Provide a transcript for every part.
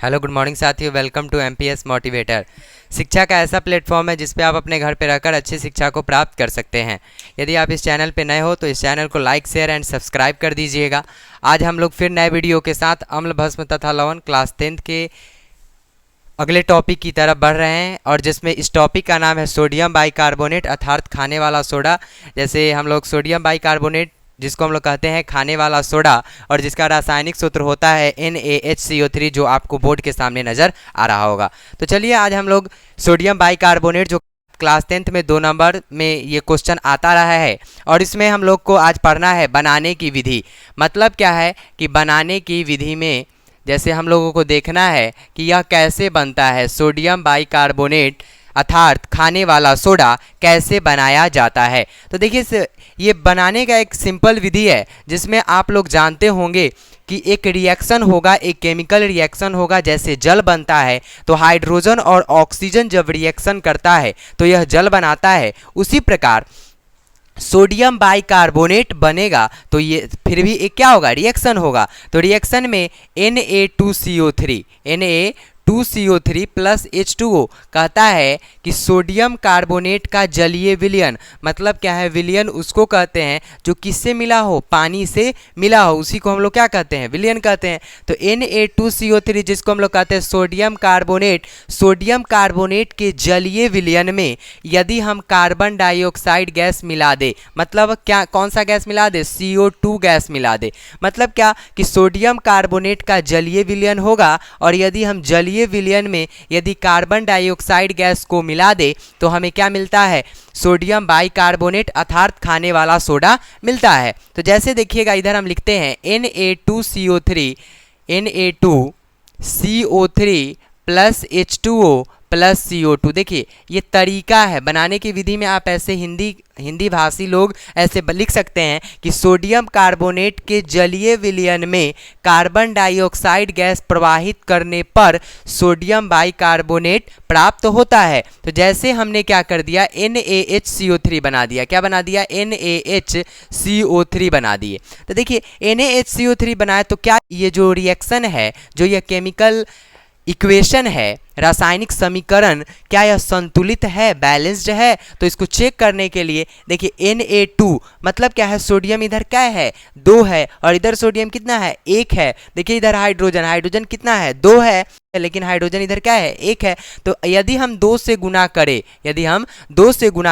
Hello good morning साथियों, welcome to MPS motivator. शिक्षा का ऐसा प्लेटफॉर्म है जिस पे आप अपने घर पे रहकर अच्छी शिक्षा को प्राप्त कर सकते हैं। यदि आप इस चैनल पे नए हो तो इस चैनल को लाइक शेयर एंड सब्सक्राइब कर दीजिएगा। आज हम लोग फिर नए वीडियो के साथ अम्ल भस्म तथा लवण क्लास 10th के अगले टॉपिक की तरफ बढ़ रहे हैं, और जिसमें इस टॉपिक का नाम है सोडियम बाइकार्बोनेट अर्थात खाने वाला सोडा। जैसे हम लोग सोडियम बाइकार्बोनेट जिसको हम लोग कहते हैं खाने वाला सोडा, और जिसका रासायनिक सूत्र होता है NaHCO3, जो आपको बोर्ड के सामने नज़र आ रहा होगा। तो चलिए आज हम लोग सोडियम बाइकार्बोनेट, जो क्लास 10th में 2 नंबर में ये क्वेश्चन आता रहा है, और इसमें हम लोग को आज पढ़ना है बनाने की विधि। मतलब क्या है कि बनाने की विधि में जैसे हम लोगों को देखना है कि यह कैसे बनता है, सोडियम बाइकार्बोनेट अर्थात खाने वाला सोडा कैसे बनाया जाता है। तो देखिए ये बनाने का एक सिंपल विधि है, जिसमें आप लोग जानते होंगे कि एक रिएक्शन होगा, एक केमिकल रिएक्शन होगा। जैसे जल बनता है तो हाइड्रोजन और ऑक्सीजन जब रिएक्शन करता है तो यह जल बनाता है। उसी प्रकार सोडियम बाइकार्बोनेट बनेगा तो ये फिर भी एक क्या होगा, रिएक्शन होगा। तो रिएक्शन में Na2CO3 प्लस H2O कहता है कि सोडियम कार्बोनेट का जलीय विलयन, मतलब क्या है, विलयन उसको कहते हैं जो किससे मिला हो, पानी से मिला हो, उसी को हम लोग क्या कहते हैं, विलयन कहते हैं। तो Na2CO3 जिसको हम लोग कहते हैं सोडियम कार्बोनेट के जलीय विलयन में यदि हम कार्बन डाइऑक्साइड गैस मिला दे, मतलब क्या, कौन सा गैस मिला दे, CO2 गैस मिला दे। मतलब क्या कि सोडियम कार्बोनेट का जलीय विलयन होगा, और यदि हम जलीय विलयन में यदि कार्बन डाइऑक्साइड गैस को मिला दे तो हमें क्या मिलता है, सोडियम बाइकार्बोनेट अर्थात खाने वाला सोडा मिलता है। तो जैसे देखिएगा इधर हम लिखते हैं Na2CO3 plus H2O plus CO2। देखिए ये तरीका है बनाने की विधि में। आप ऐसे हिंदी भाषी लोग ऐसे लिख सकते हैं कि सोडियम कार्बोनेट के जलीय विलयन में कार्बन डाइऑक्साइड गैस प्रवाहित करने पर सोडियम बाइकार्बोनेट प्राप्त होता है। तो जैसे हमने क्या कर दिया, NaHCO3 बना दिया। क्या बना दिया, NaHCO3 बना दिए। तो देखिए NaHCO3 बनाया तो क्या ये जो रिएक्शन है, जो यह केमिकल इक्वेशन है, रासायनिक समीकरण, क्या यह संतुलित है, बैलेंस्ड है। तो इसको चेक करने के लिए देखिए Na2 मतलब क्या है, सोडियम इधर क्या है, 2 है, और इधर सोडियम कितना है, 1 है। देखिए इधर हाइड्रोजन कितना है, 2 है, लेकिन हाइड्रोजन इधर क्या है, 1 है। तो यदि हम 2 से गुना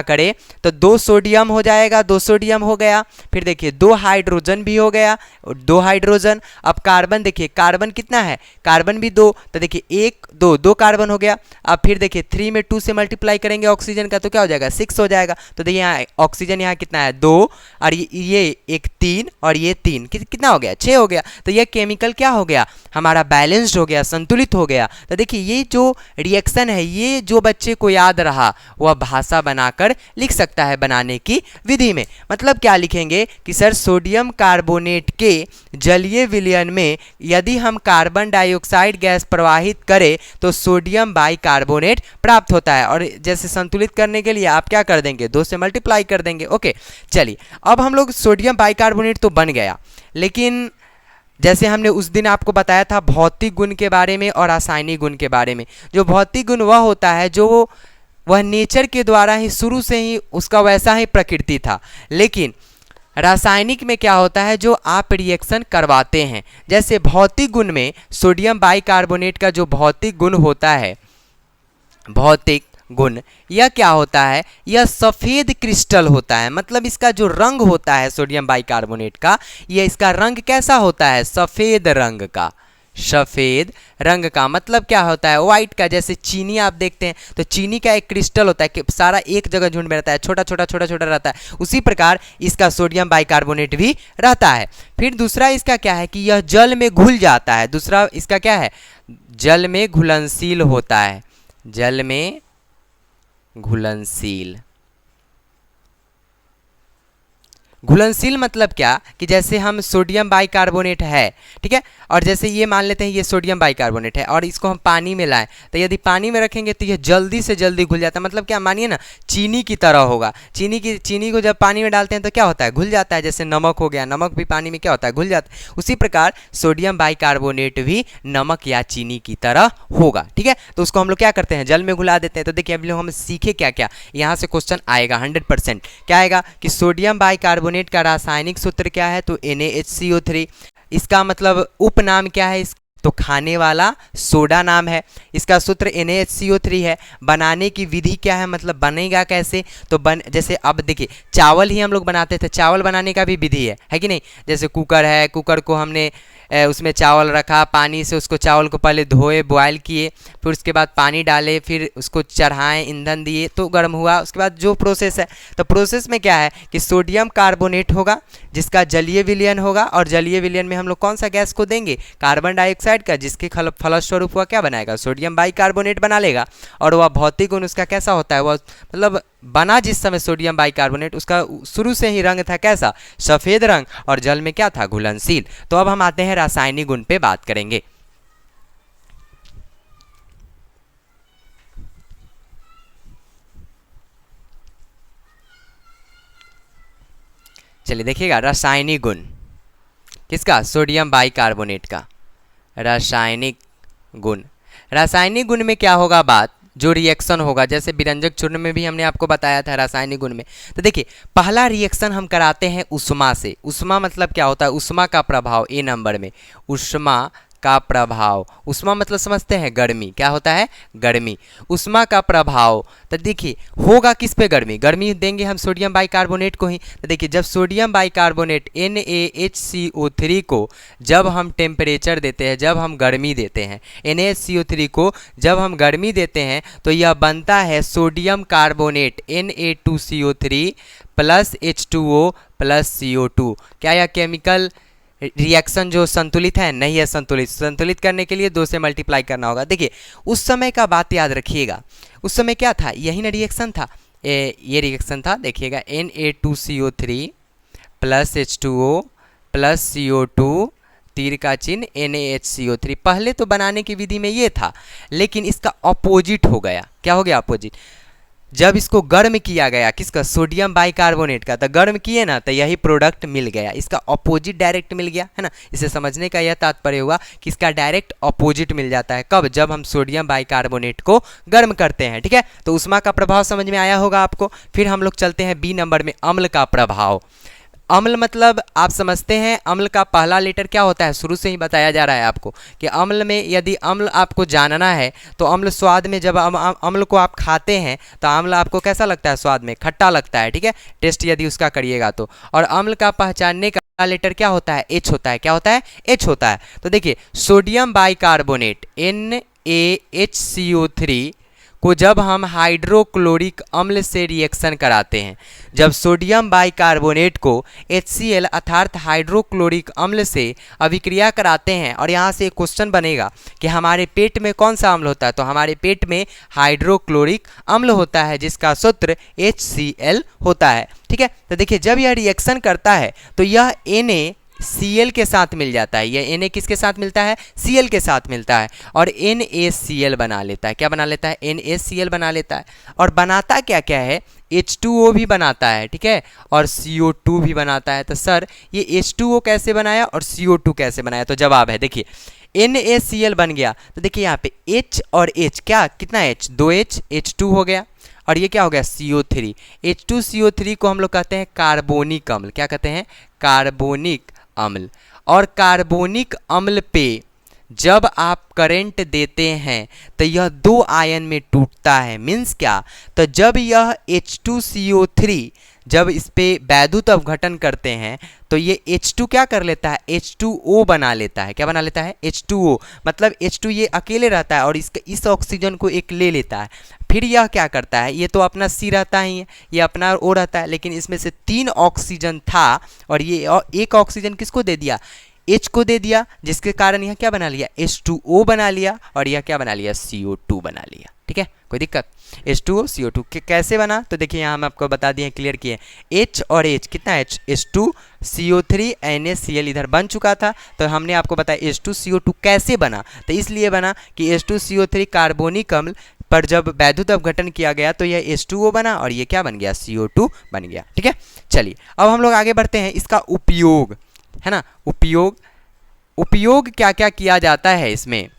करें तो 2 सोडियम हो जाएगा, 2 सोडियम हो गया। फिर देखिए 2 हाइड्रोजन भी हो गया, 2 हाइड्रोजन। अब कार्बन, देखिए कार्बन कितना है, कार्बन भी 2। तो देखिए 1 2 कार्बन हो गया। अब फिर देखिए 3 में 2 से मल्टीप्लाई करेंगे ऑक्सीजन का तो क्या हो जाएगा, 6 हो जाएगा। तो देखिए यहाँ ऑक्सीजन यहाँ कितना है, 2, और ये एक 3, और ये 3 कितना हो गया, 6 हो गया। तो ये केमिकल क्या हो गया, हमारा बैलेंस्ड हो गया, संतुलित हो गया। तो देखिए ये जो रिएक्शन है, ये जो बच्चे को याद रहा वह भाषा बनाकर लिख सकता है बनाने की विधि में। मतलब क्या लिखेंगे कि सर सोडियम कार्बोनेट के जलीय विलयन में यदि हम कार्बन डाइऑक्साइड गैस प्रवाहित करें तो सोडियम बाइकार्बोनेट प्राप्त होता है। और जैसे संतुलित करने के लिए आप क्या कर देंगे, 2 से मल्टीप्लाई कर देंगे। ओके चलिए, अब हम लोग सोडियम बाइकार्बोनेट तो बन गया, लेकिन जैसे हमने उस दिन आपको बताया था भौतिक गुण के बारे में और रासायनिक गुण के बारे में। जो भौतिक गुण वह होता है जो वह नेचर के द्वारा ही शुरू से ही उसका वैसा ही प्रकृति था, लेकिन रासायनिक में क्या होता है, जो आप रिएक्शन करवाते हैं। जैसे भौतिक गुण में सोडियम बाइकार्बोनेट का जो भौतिक गुण होता है, भौतिक गुण, यह क्या होता है, यह सफ़ेद क्रिस्टल होता है। मतलब इसका जो रंग होता है सोडियम बाइकार्बोनेट का, यह इसका रंग कैसा होता है, सफ़ेद रंग का। सफ़ेद रंग का मतलब क्या होता है, वाइट का। जैसे चीनी आप देखते हैं तो चीनी का एक क्रिस्टल होता है कि सारा एक जगह झुंड में रहता है, छोटा छोटा रहता है। उसी प्रकार इसका सोडियम बाइकार्बोनेट भी रहता है। फिर दूसरा इसका क्या है कि यह जल में घुल जाता है। दूसरा इसका क्या है, जल में घुलनशील होता है, जल में घुलनशील। घुलनशील मतलब क्या कि जैसे हम सोडियम बाइकार्बोनेट है, ठीक है, और जैसे ये मान लेते हैं ये सोडियम बाइकार्बोनेट है और इसको हम पानी में लाएं, तो यदि पानी में रखेंगे तो यह जल्दी से जल्दी घुल जाता है। मतलब क्या, मानिए ना चीनी की तरह होगा। चीनी को जब पानी में डालते हैं तो क्या होता है, घुल जाता है। जैसे नमक हो गया, नमक भी पानी में क्या होता है, घुल जाता है। उसी प्रकार सोडियम बाइकार्बोनेट भी नमक या चीनी की तरह होगा, ठीक है। तो उसको हम लोग क्या करते हैं, जल में घुला देते हैं। तो देखिए अभी लोग हम सीखे क्या क्या, यहाँ से क्वेश्चन आएगा 100%। क्या आएगा कि सोडियम बाइकार्बोनेट का रासायनिक सूत्र क्या है, तो NaHCO3। इसका मतलब उपनाम क्या है, तो खाने वाला सोडा नाम है। इसका सूत्र NaHCO3 है। बनाने की विधि क्या है, मतलब बनेगा कैसे, तो जैसे अब देखिए चावल ही हम लोग बनाते थे, चावल बनाने का भी विधि है कि नहीं। जैसे कुकर है, कुकर को हमने उसमें चावल रखा, पानी से उसको चावल को पहले धोए, बॉयल किए, फिर उसके बाद पानी डाले, फिर उसको चढ़ाएं, ईंधन दिए तो गर्म हुआ। उसके बाद जो प्रोसेस है, तो प्रोसेस में क्या है कि सोडियम कार्बोनेट होगा जिसका जलीय विलयन होगा, और जलीय विलयन में हम लोग कौन सा गैस को देंगे, कार्बन डाइऑक्साइड का, जिसके फलस्वरूप वह क्या बनाएगा, सोडियम बाइकार्बोनेट बना लेगा। और वह भौतिक गुण उसका कैसा होता है, वह मतलब बना जिस समय सोडियम बाइकार्बोनेट, उसका शुरू से ही रंग था कैसा, सफ़ेद रंग, और जल में क्या था, घुलनशील। तो अब हम आते हैं रासायनिक गुण पे बात करेंगे। चलिए देखिएगा रासायनिक गुण किसका, सोडियम बाइकार्बोनेट का। रासायनिक गुण, रासायनिक गुण में क्या होगा बात, जो रिएक्शन होगा, जैसे विरंजक चूर्ण में भी हमने आपको बताया था रासायनिक गुण में। तो देखिए पहला रिएक्शन हम कराते हैं उष्मा से। उष्मा मतलब क्या होता है, उष्मा का प्रभाव, ए नंबर में उष्मा का प्रभाव। उष्मा मतलब समझते हैं गर्मी, क्या होता है, गर्मी, उष्मा का प्रभाव। तो देखिए होगा किस पे गर्मी, गर्मी देंगे हम सोडियम बाइकार्बोनेट को ही। तो देखिए जब सोडियम बाइकार्बोनेट NaHCO3 को जब हम टेम्परेचर देते हैं, जब हम गर्मी देते हैं, NaHCO3 को जब हम गर्मी देते हैं, तो यह बनता है sodium carbonate Na2CO3 plus H2O plus CO2। क्या यह केमिकल रिएक्शन जो संतुलित है, नहीं है संतुलित। संतुलित करने के लिए 2 से मल्टीप्लाई करना होगा। देखिए उस समय का बात याद रखिएगा, उस समय क्या था, यही ना रिएक्शन था, ये रिएक्शन था। देखिएगा Na2CO3 plus H2O plus CO2 तीर का चिन्ह NaHCO3। पहले तो बनाने की विधि में ये था, लेकिन इसका अपोजिट हो गया। क्या हो गया अपोजिट, जब इसको गर्म किया गया, किसका, सोडियम बाइकार्बोनेट का, तो गर्म किए ना, तो यही प्रोडक्ट मिल गया, इसका अपोजिट डायरेक्ट मिल गया, है ना। इसे समझने का यह तात्पर्य हुआ कि इसका डायरेक्ट अपोजिट मिल जाता है, कब, जब हम सोडियम बाइकार्बोनेट को गर्म करते हैं, ठीक है। तो उष्मा का प्रभाव समझ में आया होगा आपको। फिर हम लोग चलते हैं बी नंबर में, अम्ल का प्रभाव। अम्ल मतलब आप समझते हैं, अम्ल का पहला लेटर क्या होता है, शुरू से ही बताया जा रहा है आपको कि अम्ल में, यदि अम्ल आपको जानना है तो अम्ल स्वाद में, जब अम्ल को आप खाते हैं तो अम्ल आपको कैसा लगता है, स्वाद में खट्टा लगता है, ठीक है, टेस्ट यदि उसका करिएगा तो। और अम्ल का पहचानने का लेटर क्या होता है, H होता है। क्या होता है, H होता है। तो देखिए सोडियम बाइकार्बोनेट NaHCO3 को जब हम हाइड्रोक्लोरिक अम्ल से रिएक्शन कराते हैं, जब सोडियम बाइकार्बोनेट को HCl अर्थात हाइड्रोक्लोरिक अम्ल से अभिक्रिया कराते हैं, और यहाँ से एक क्वेश्चन बनेगा कि हमारे पेट में कौन सा अम्ल होता है, तो हमारे पेट में हाइड्रोक्लोरिक अम्ल होता है जिसका सूत्र HCl होता है, ठीक है। तो देखिए जब यह रिएक्शन करता है तो यह NaCl के साथ मिल जाता है, ये Na किसके साथ मिलता है, Cl के साथ मिलता है, और NaCl बना लेता है। क्या बना लेता है, NaCl बना लेता है। और बनाता क्या क्या है, H2O भी बनाता है, ठीक है, और CO2 भी बनाता है। तो सर ये H2O कैसे बनाया और CO2 कैसे बनाया, तो जवाब है देखिए NaCl बन गया। तो देखिए यहाँ पे H और H, क्या कितना H, 2H, H2 हो गया, और ये क्या हो गया, CO3। H2CO3 को हम लोग कहते हैं कार्बोनिक अम्ल। क्या कहते हैं, कार्बोनिक अम्ल। और कार्बोनिक अम्ल पे जब आप करंट देते हैं तो यह 2 आयन में टूटता है। मीन्स क्या, तो जब यह H2CO3 जब इस पे वैद्युत अपघटन करते हैं तो ये H2 क्या कर लेता है, H2O बना लेता है। क्या बना लेता है, H2O। मतलब H2 ये अकेले रहता है और इस ऑक्सीजन को एक ले लेता है। फिर यह क्या करता है, ये तो अपना C रहता ही है, ये अपना O रहता है, लेकिन इसमें से 3 ऑक्सीजन था और ये एक ऑक्सीजन किसको दे दिया, H को दे दिया, जिसके कारण यह क्या बना लिया, H2O बना लिया, और यह क्या बना लिया, CO2 बना लिया। ठीक है, कोई दिक्कत। H2O CO2 कैसे बना, तो देखिए यहाँ हम आपको बता दिए, क्लियर किए। H और H कितना है, H2 CO3 NaCl इधर बन चुका था, तो हमने आपको बताया H2 CO2 कैसे बना, तो इसलिए बना कि H2 CO3 कार्बोनिक अम्ल पर जब वैद्युत अपघटन किया गया तो यह H2O बना और ये क्या बन गया, CO2 बन गया। ठीक है, चलिए अब हम लोग आगे बढ़ते हैं। इसका उपयोग है ना, उपयोग क्या क्या किया जाता है इसमें।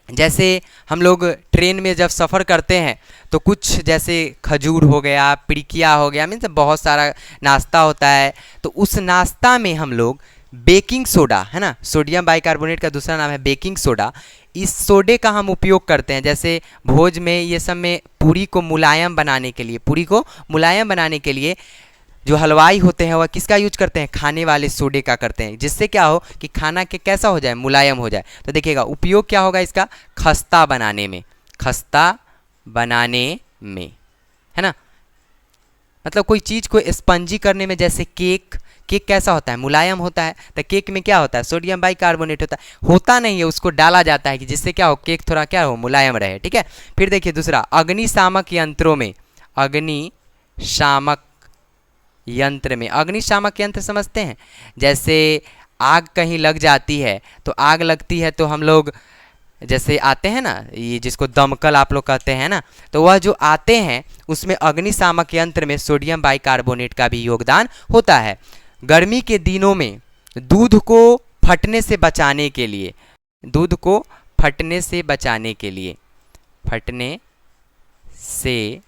जैसे हम लोग ट्रेन में जब सफ़र करते हैं तो कुछ जैसे खजूर हो गया, पिड़किया हो गया, मीन्स बहुत सारा नाश्ता होता है, तो उस नाश्ता में हम लोग बेकिंग सोडा, है ना, सोडियम बाइकार्बोनेट का दूसरा नाम है बेकिंग सोडा, इस सोडे का हम उपयोग करते हैं। जैसे भोज में ये सब में पूरी को मुलायम बनाने के लिए, पूरी को मुलायम बनाने के लिए जो हलवाई होते हैं वह किसका यूज करते हैं, खाने वाले सोडे का करते हैं, जिससे क्या हो कि खाना के कैसा हो जाए, मुलायम हो जाए। तो देखिएगा उपयोग क्या होगा इसका, खस्ता बनाने में, खस्ता बनाने में, है ना, मतलब कोई चीज़ को स्पंजी करने में। जैसे केक कैसा होता है, मुलायम होता है, तो केक में क्या होता है, सोडियम बाइकार्बोनेट होता नहीं है, उसको डाला जाता है कि जिससे क्या हो, केक थोड़ा क्या हो, मुलायम रहे। ठीक है, फिर देखिए दूसरा, अग्निशामक यंत्रों में, अग्निशामक यंत्र में, अग्निशामक यंत्र समझते हैं, जैसे आग कहीं लग जाती है, तो आग लगती है तो हम लोग जैसे आते हैं ना, ये जिसको दमकल आप लोग कहते हैं ना, तो वह जो आते हैं उसमें अग्निशामक यंत्र में सोडियम बाइकार्बोनेट का भी योगदान होता है। गर्मी के दिनों में दूध को फटने से बचाने के लिए, दूध को फटने से बचाने के लिए, फटने से,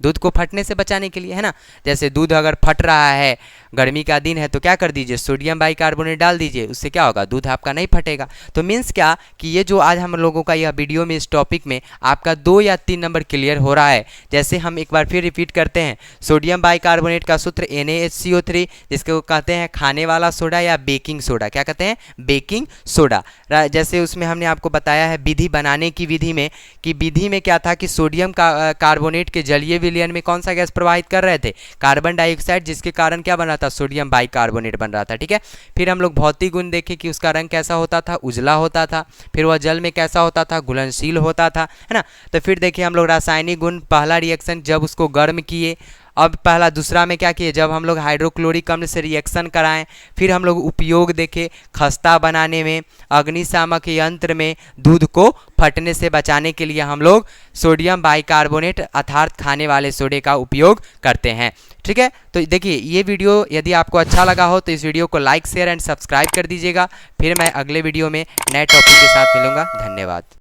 दूध को फटने से बचाने के लिए, है ना, जैसे दूध अगर फट रहा है, गर्मी का दिन है, तो क्या कर दीजिए, सोडियम बाइकार्बोनेट डाल दीजिए, उससे क्या होगा, दूध आपका नहीं फटेगा। तो मीन्स क्या कि ये जो आज हम लोगों का यह वीडियो में इस टॉपिक में आपका 2 या 3 नंबर क्लियर हो रहा है। जैसे हम एक बार फिर रिपीट करते हैं, सोडियम बाइकार्बोनेट का सूत्र NaHCO3, जिसको कहते हैं खाने वाला सोडा या बेकिंग सोडा, क्या कहते हैं, बेकिंग सोडा। जैसे उसमें हमने आपको बताया है विधि बनाने की विधि में, कि विधि में क्या था कि सोडियम कार्बोनेट के जलीय विलयन में कौन सा गैस प्रवाहित कर रहे थे, कार्बन डाइऑक्साइड, जिसके कारण क्या बन रहा था, सोडियम बाइकार्बोनेट बन रहा था। ठीक है, फिर हम लोग भौतिक गुण देखे कि उसका रंग कैसा होता था, उजला होता था, फिर वह जल में कैसा होता था, घुलनशील होता था, है ना। तो फिर देखिए हम लोग रासायनिक गुण, पहला रिएक्शन जब उसको गर्म किए, अब पहला दूसरा में क्या किए, जब हम लोग हाइड्रोक्लोरिक अम्ल से रिएक्शन कराएं, फिर हम लोग उपयोग देखे खस्ता बनाने में, अग्निशामक यंत्र में दूध को फटने से बचाने के लिए हम लोग सोडियम बाइकार्बोनेट अर्थात खाने वाले सोडे का उपयोग करते हैं। ठीक है, तो देखिए ये वीडियो यदि आपको अच्छा लगा हो तो इस वीडियो को लाइक, शेयर एंड सब्सक्राइब कर दीजिएगा। फिर मैं अगले वीडियो में नए टॉपिक के साथ मिलूंगा। धन्यवाद।